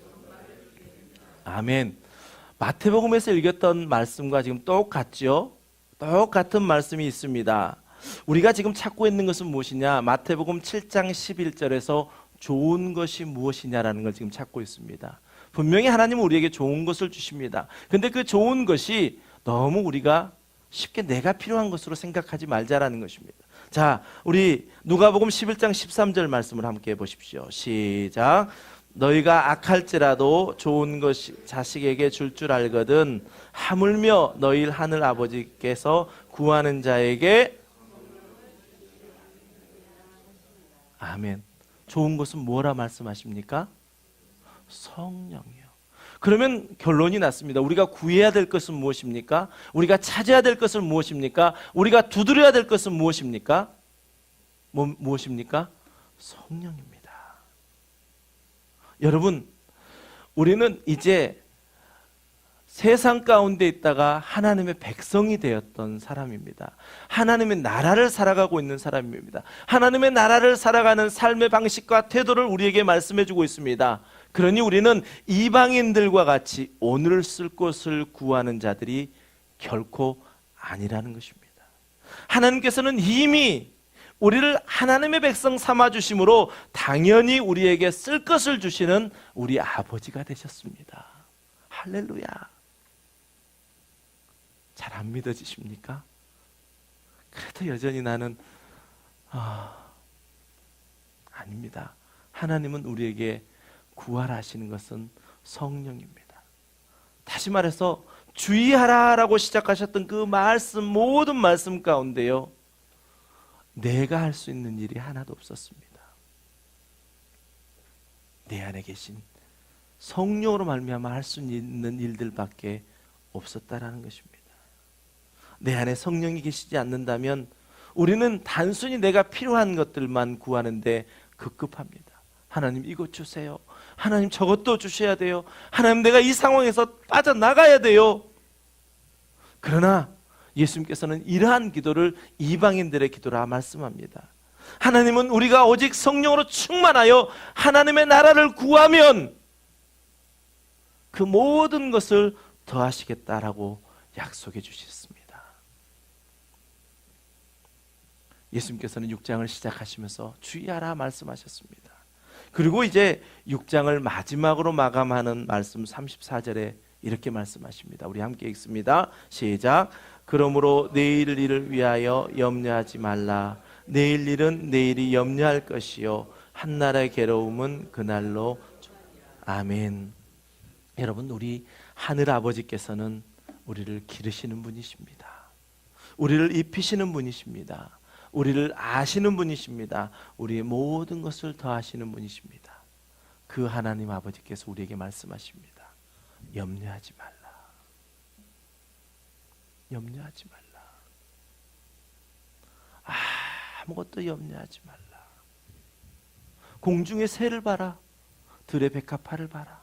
아멘. 마태복음에서 읽었던 말씀과 지금 똑같죠? 똑같은 말씀이 있습니다. 우리가 지금 찾고 있는 것은 무엇이냐? 마태복음 7장 11절에서 좋은 것이 무엇이냐라는 걸 지금 찾고 있습니다. 분명히 하나님은 우리에게 좋은 것을 주십니다. 근데 그 좋은 것이 너무 우리가 쉽게 내가 필요한 것으로 생각하지 말자라는 것입니다. 자, 우리 누가복음 11장 13절 말씀을 함께 해보십시오. 시작. 너희가 악할지라도 좋은 것이 자식에게 줄 알거든 하물며 너희 하늘 아버지께서 구하는 자에게 아멘. 좋은 것은 뭐라 말씀하십니까? 성령이요. 그러면 결론이 났습니다. 우리가 구해야 될 것은 무엇입니까? 우리가 찾아야 될 것은 무엇입니까? 우리가 두드려야 될 것은 무엇입니까? 무엇입니까? 성령입니다. 여러분, 우리는 이제 세상 가운데 있다가 하나님의 백성이 되었던 사람입니다. 하나님의 나라를 살아가고 있는 사람입니다. 하나님의 나라를 살아가는 삶의 방식과 태도를 우리에게 말씀해주고 있습니다. 그러니 우리는 이방인들과 같이 오늘 쓸 것을 구하는 자들이 결코 아니라는 것입니다. 하나님께서는 이미 우리를 하나님의 백성 삼아주심으로 당연히 우리에게 쓸 것을 주시는 우리 아버지가 되셨습니다. 할렐루야. 잘 안 믿어지십니까? 그래도 여전히 나는 아닙니다. 하나님은 우리에게 구하라 하시는 것은 성령입니다. 다시 말해서 주의하라라고 시작하셨던 그 말씀, 모든 말씀 가운데요, 내가 할 수 있는 일이 하나도 없었습니다. 내 안에 계신 성령으로 말미암아 할 수 있는 일들밖에 없었다라는 것입니다. 내 안에 성령이 계시지 않는다면 우리는 단순히 내가 필요한 것들만 구하는데 급급합니다. 하나님 이것 주세요. 하나님 저것도 주셔야 돼요. 하나님 내가 이 상황에서 빠져나가야 돼요. 그러나 예수님께서는 이러한 기도를 이방인들의 기도라 말씀합니다. 하나님은 우리가 오직 성령으로 충만하여 하나님의 나라를 구하면 그 모든 것을 더하시겠다라고 약속해 주셨습니다. 예수님께서는 6장을 시작하시면서 주의하라 말씀하셨습니다. 그리고 이제 6장을 마지막으로 마감하는 말씀 34절에 이렇게 말씀하십니다. 우리 함께 읽습니다. 시작. 그러므로 내일 일을 위하여 염려하지 말라. 내일 일은 내일이 염려할 것이요 한날의 괴로움은 그날로. 아멘. 여러분, 우리 하늘 아버지께서는 우리를 기르시는 분이십니다. 우리를 입히시는 분이십니다. 우리를 아시는 분이십니다. 우리의 모든 것을 더하시는 분이십니다. 그 하나님 아버지께서 우리에게 말씀하십니다. 염려하지 말라. 염려하지 말라. 아무것도 염려하지 말라. 공중의 새를 봐라. 들의 백합화를 봐라.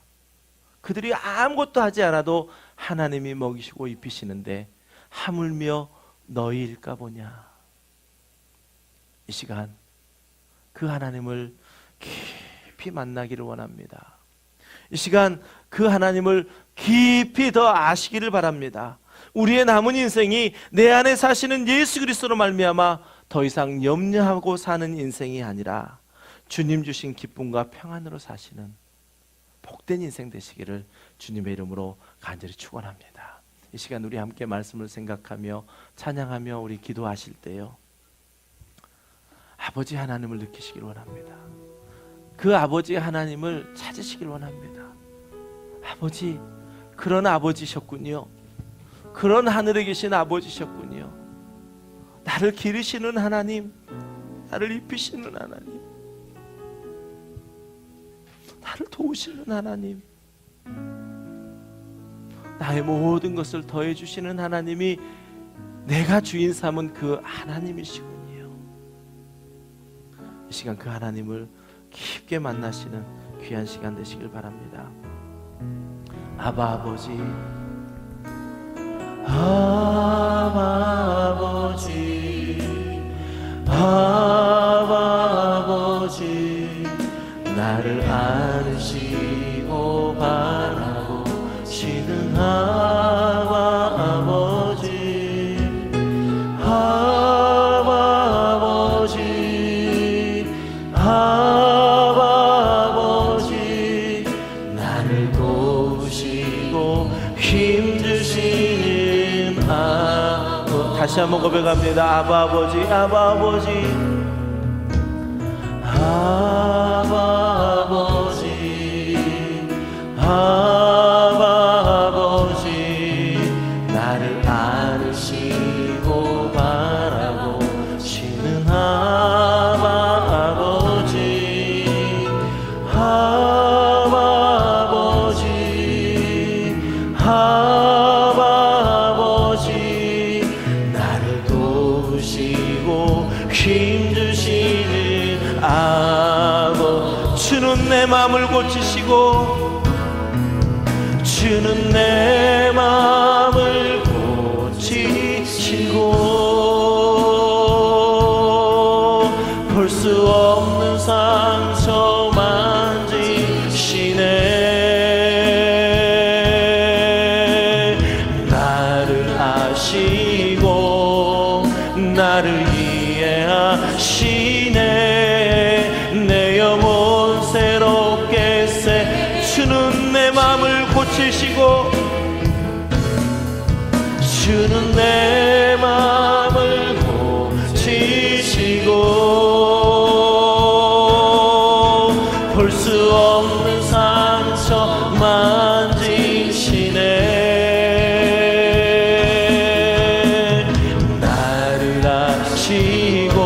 그들이 아무것도 하지 않아도 하나님이 먹이시고 입히시는데 하물며 너희일까 보냐. 이 시간 그 하나님을 깊이 만나기를 원합니다. 이 시간 그 하나님을 깊이 더 아시기를 바랍니다. 우리의 남은 인생이 내 안에 사시는 예수 그리스도로 말미암아 더 이상 염려하고 사는 인생이 아니라 주님 주신 기쁨과 평안으로 사시는 복된 인생 되시기를 주님의 이름으로 간절히 축원합니다. 이 시간 우리 함께 말씀을 생각하며 찬양하며 우리 기도하실 때요, 아버지 하나님을 느끼시길 원합니다. 그 아버지 하나님을 찾으시길 원합니다. 아버지, 그런 아버지셨군요. 그런 하늘에 계신 아버지셨군요. 나를 기르시는 하나님, 나를 입히시는 하나님, 나를 도우시는 하나님, 나의 모든 것을 더해 주시는 하나님이 내가 주인 삼은 그 하나님이시군요. 이 시간 그 하나님을 깊게 만나시는 귀한 시간 되시길 바랍니다. 아바 아버지, 아바 아버지, 아바 아버지, 나를 안으시고 바라보시는 아바 아버지, 아바 아버지, 아바 아버지, 나를 도우시고 힘주시는 다시 한번 고백합니다. 아바 아버지, 아바 아버지, 아바 아버지, 아바 아버지, 나를 안으시고 바라보시는 아바 아버지, 아바 아버지, 아바 아버지, 나를 도우시고 힘주시는 주는 내 마음을 고치시고, 주는 내 마음을 고치시고, 볼 수 없는 상처 만지시네. 나를 아시고 나를 이해하시네. 내 영혼 새롭게 새 주는 내 마음을 고치시고, 주는 내 마음을 고치시고, 볼 수 없는 상처 만지시네. 나를 아시고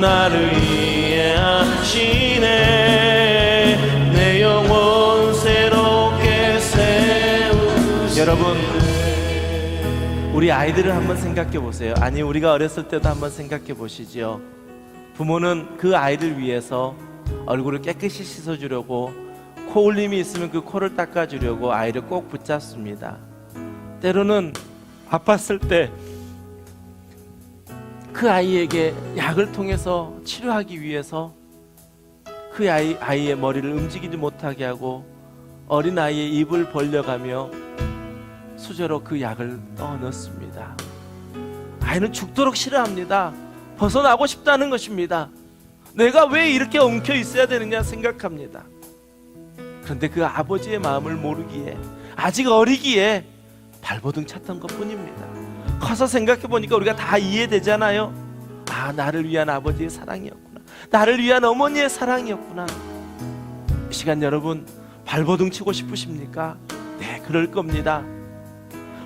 나를 이해하시네. 내 영혼 새롭게 세우시네. 여러분, 우리 아이들을 한번 생각해 보세요. 아니, 우리가 어렸을 때도 한번 생각해 보시죠. 부모는 그 아이를 위해서 얼굴을 깨끗이 씻어주려고, 코울림이 있으면 그 코를 닦아주려고 아이를 꼭 붙잡습니다. 때로는 아팠을 때 그 아이에게 약을 통해서 치료하기 위해서 그 아이의 머리를 움직이지 못하게 하고 어린 아이의 입을 벌려가며 수저로 그 약을 넣습니다. 아이는 죽도록 싫어합니다. 벗어나고 싶다는 것입니다. 내가 왜 이렇게 엉켜 있어야 되느냐 생각합니다. 그런데 그 아버지의 마음을 모르기에, 아직 어리기에 발버둥 찼던 것뿐입니다. 커서 생각해보니까 우리가 다 이해되잖아요. 아, 나를 위한 아버지의 사랑이었구나, 나를 위한 어머니의 사랑이었구나. 이 시간 여러분 발버둥 치고 싶으십니까? 네, 그럴 겁니다.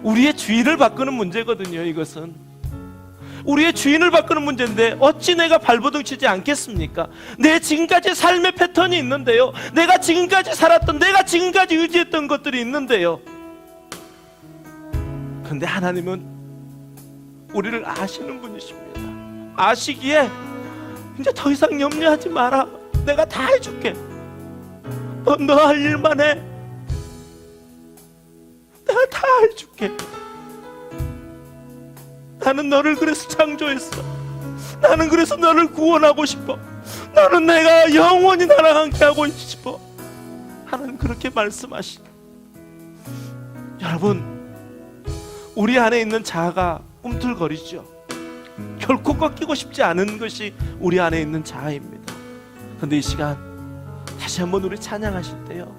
우리의 주인을 바꾸는 문제거든요. 이것은 우리의 주인을 바꾸는 문제인데 어찌 내가 발버둥 치지 않겠습니까? 내 지금까지 삶의 패턴이 있는데요, 내가 지금까지 살았던, 내가 지금까지 의지했던 것들이 있는데요. 그런데 하나님은 우리를 아시는 분이십니다. 아시기에 이제 더 이상 염려하지 마라, 내가 다 해줄게. 너 할 일만 해, 내가 다 해줄게. 나는 너를 그래서 창조했어. 나는 그래서 너를 구원하고 싶어. 나는 내가 영원히 나랑 함께 하고 싶어. 하나님 그렇게 말씀하시네. 여러분, 우리 안에 있는 자아가 꿈틀거리죠. 결코 꺾이고 싶지 않은 것이 우리 안에 있는 자아입니다. 그런데 이 시간 다시 한번 우리 찬양하실 때요,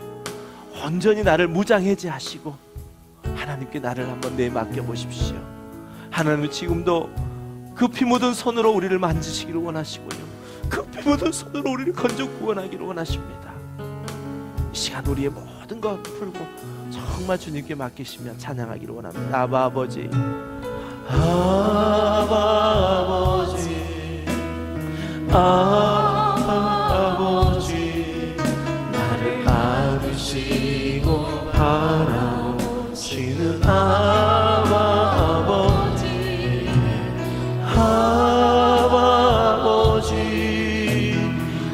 온전히 나를 무장해제하시고 하나님께 나를 한번 내맡겨 보십시오. 하나님은 지금도 그 피 묻은 손으로 우리를 만지시기를 원하시고요, 그 피 묻은 손으로 우리를 건져 구원하기를 원하십니다. 이 시간 우리의 모든 것 풀고 정말 주님께 맡기시며 찬양하기를 원합니다. 아바 아버지, 아바 아버지, 아바 아버지, 나를 안으시고 바라보시는 아바 아버지, 아바 아버지,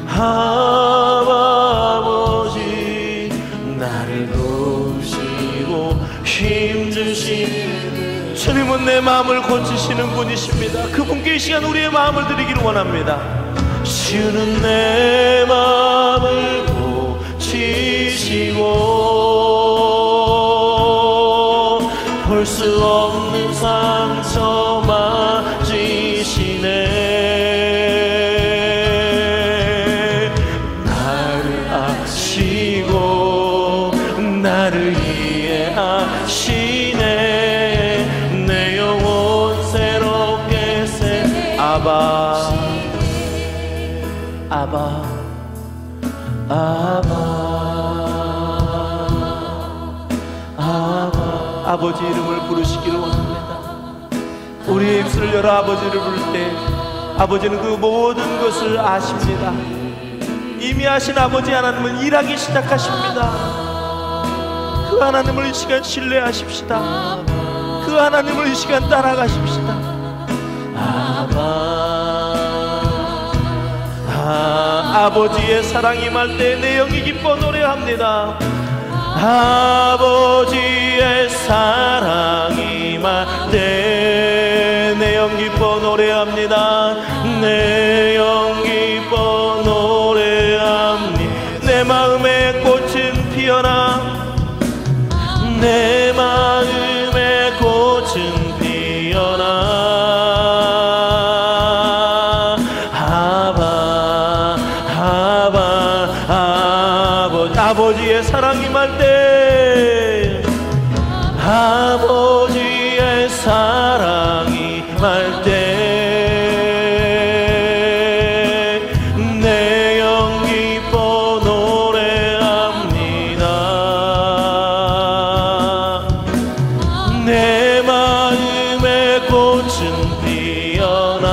아바 아버지, 나를 도우시고 힘주시는 주님은 내 마음을 고치시는 분이십니다. 그분께 이 시간 우리의 마음을 드리기를 원합니다. 주는 내 마음을 고치시고 볼 수 없는 상처 맞으시네. 나를 아시고 나를 이해하시네. 내 영혼 새롭게 아바 아바 아바 아바, 아버지 이름을 부르시기를 원합니다. 우리의 입술을 열어 아버지를 부를 때 아버지는 그 모든 것을 아십니다. 이미 아신 아버지 하나님은 일하기 시작하십니다. 그 하나님을 이 시간 신뢰하십시다. 그 하나님을 이 시간 따라가십시다. 아버지의 사랑이 임할 때 내 영이 기뻐 노래합니다. 아버지의 사랑이 임할 때 내 영 기뻐 노래합니다. 내 영 기뻐 노래합니다. 내 마음의 꽃은 피어나, 내 마음의 꽃은 피어나. 아버지의 사랑이 임할 때, 아버지의 사랑이 임할 때 내 영 기뻐 노래합니다. 내 마음의 꽃은 피어나.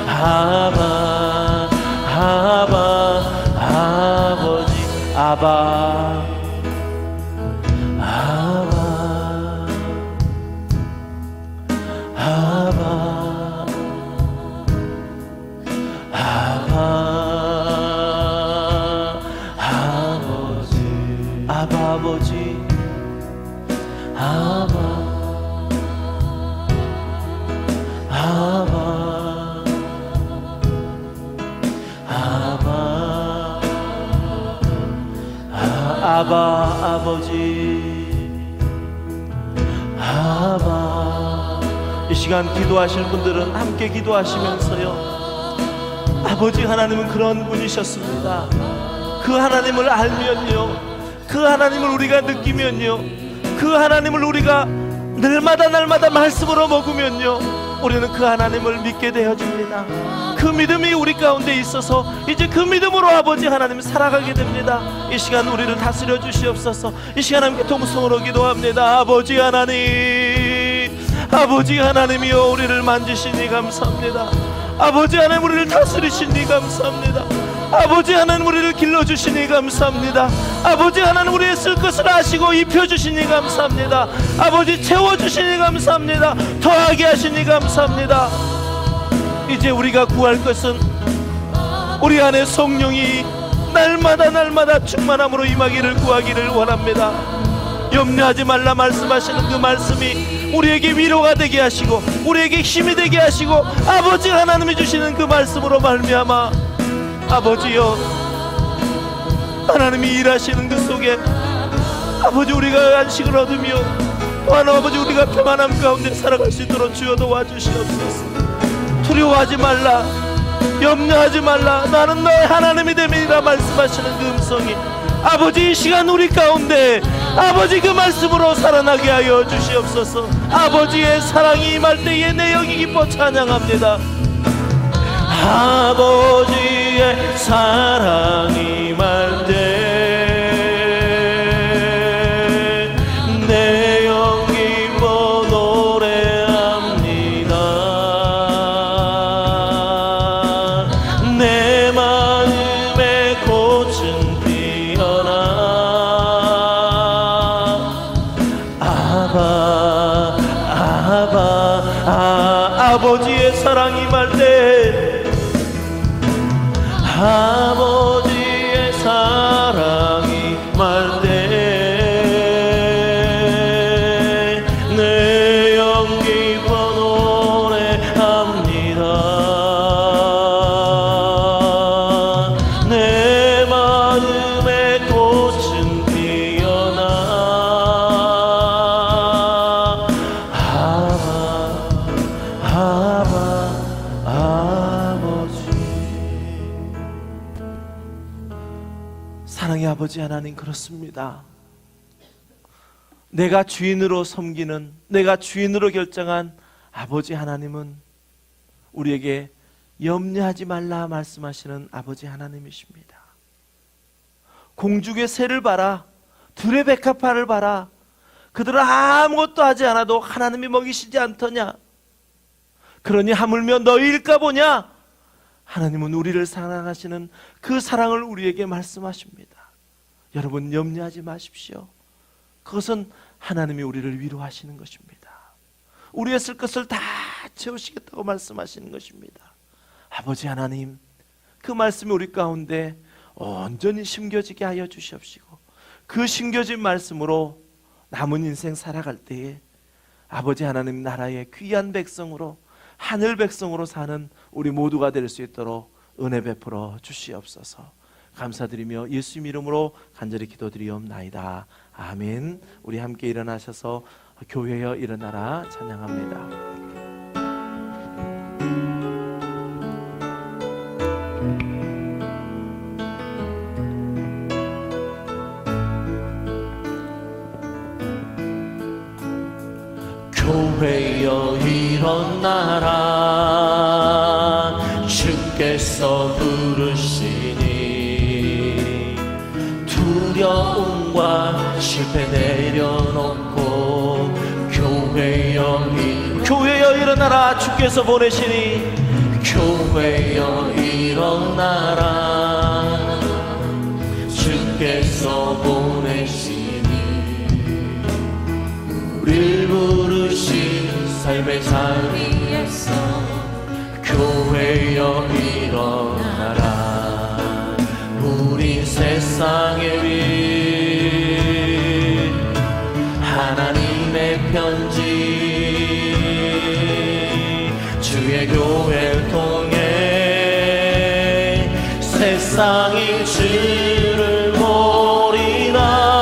아바 아바 아바 아버지, 아바. 이 시간 기도하시는 분들은 함께 기도하시면서요, 아버지 하나님은 그런 분이셨습니다. 그 하나님을 알면요, 그 하나님을 우리가 느끼면요, 그 하나님을 우리가 날마다 말씀으로 먹으면요, 우리는 그 하나님을 믿게 되어집니다. 그 믿음이 우리 가운데 있어서 이제 그 믿음으로 아버지 하나님 살아가게 됩니다. 이 시간 우리를 다스려 주시옵소서. 이 시간 함께 통성으로 기도합니다. 아버지 하나님, 아버지 하나님이여, 우리를 만지시니 감사합니다. 아버지 하나님, 우리를 다스리시니 감사합니다. 아버지 하나님, 우리를 길러주시니 감사합니다. 아버지 하나님, 우리의 쓸 것을 아시고 입혀주시니 감사합니다. 아버지 채워주시니 감사합니다. 더하게 하시니 감사합니다. 이제 우리가 구할 것은 우리 안에 성령이 날마다 충만함으로 임하기를 구하기를 원합니다. 염려하지 말라 말씀하시는 그 말씀이 우리에게 위로가 되게 하시고 우리에게 힘이 되게 하시고 아버지 하나님이 주시는 그 말씀으로 말미암아 아버지여, 하나님이 일하시는 그 속에 아버지 우리가 안식을 얻으며 또한 아버지 우리가 평안함 가운데 살아갈 수 있도록 주여 도와주시옵소서. 두려워하지 말라, 염려하지 말라, 나는 너의 하나님이 됨이라 말씀하시는 그 음성이 아버지 이 시간 우리 가운데 아버지 그 말씀으로 살아나게 하여 주시옵소서. 아버지의 사랑이 임할 때에 내 영이 기뻐 찬양합니다. 아버지의 사랑이 임할 때 내 영이 기뻐 노래합니다. 내 마음에 꽃은 피어나 아버지의 사랑이 임할 때 아버지의 사랑이 임할 때 내 영 기뻐 노래합니다. 내 마음에 꽃은 피어나 아버지. 사랑의 아버지 하나님, 그렇습니다. 내가 주인으로 섬기는, 내가 주인으로 결정한 아버지 하나님은 우리에게 염려하지 말라 말씀하시는 아버지 하나님이십니다. 공중의 새를 봐라, 들의 백합화를 봐라, 그들은 아무것도 하지 않아도 하나님이 먹이시지 않더냐? 그러니 하물며 너희일까 보냐? 하나님은 우리를 사랑하시는 그 사랑을 우리에게 말씀하십니다. 여러분, 염려하지 마십시오. 그것은 하나님이 우리를 위로하시는 것입니다. 우리의 쓸 것을 다 채우시겠다고 말씀하시는 것입니다. 아버지 하나님, 그 말씀이 우리 가운데 온전히 심겨지게 하여 주시옵시고 그 심겨진 말씀으로 남은 인생 살아갈 때에 아버지 하나님 나라의 귀한 백성으로, 하늘 백성으로 사는 우리 모두가 될 수 있도록 은혜 베풀어 주시옵소서. 감사드리며 예수 이름으로 간절히 기도드리옵나이다. 아멘. 우리 함께 일어나셔서 교회여 일어나라 찬양합니다. 교회여 일어나라, 주께서 부르시니 두려움과 실패 내려놓고 교회여 일어나라, 주께서 보내시니 교회여 일어나라, 주께서 보내시니 우리를 부르신 삶의 자리에서 교회여 일어나라. 우리 세상의 빛 하나님의 편지, 주의 교회를 통해 세상이 주를 모리라.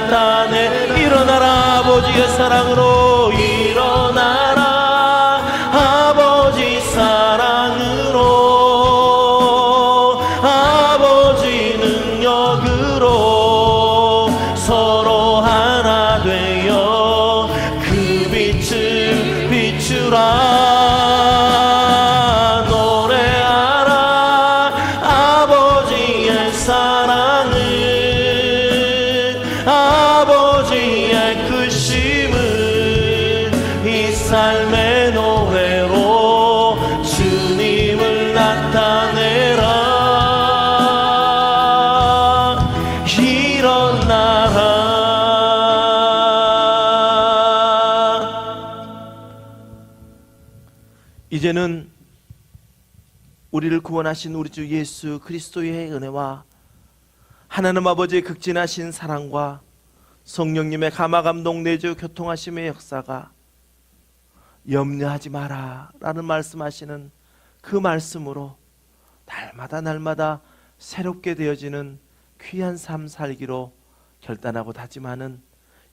나타내. 일어나라 아버지의 사랑으로, 일어나라 아버지 사랑으로, 아버지 능력으로 서로 하나 되어 그 빛을 비추라. 노래하라 아버지의 사랑을, 아버지의 크심을 이 삶의 노래로 주님을 나타내라. 이제는 우리를 구원하신 우리 주 예수 그리스도의 은혜와 하나님 아버지의 극진하신 사랑과 성령님의 감화감동 내주 교통하심의 역사가 염려하지 마라 라는 말씀하시는 그 말씀으로 날마다 새롭게 되어지는 귀한 삶 살기로 결단하고 다짐하는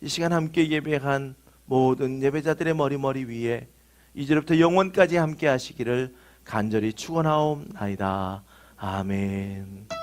이 시간 함께 예배한 모든 예배자들의 머리 위에 이제부터 영원까지 함께 하시기를 간절히 축원하옵나이다. 아멘.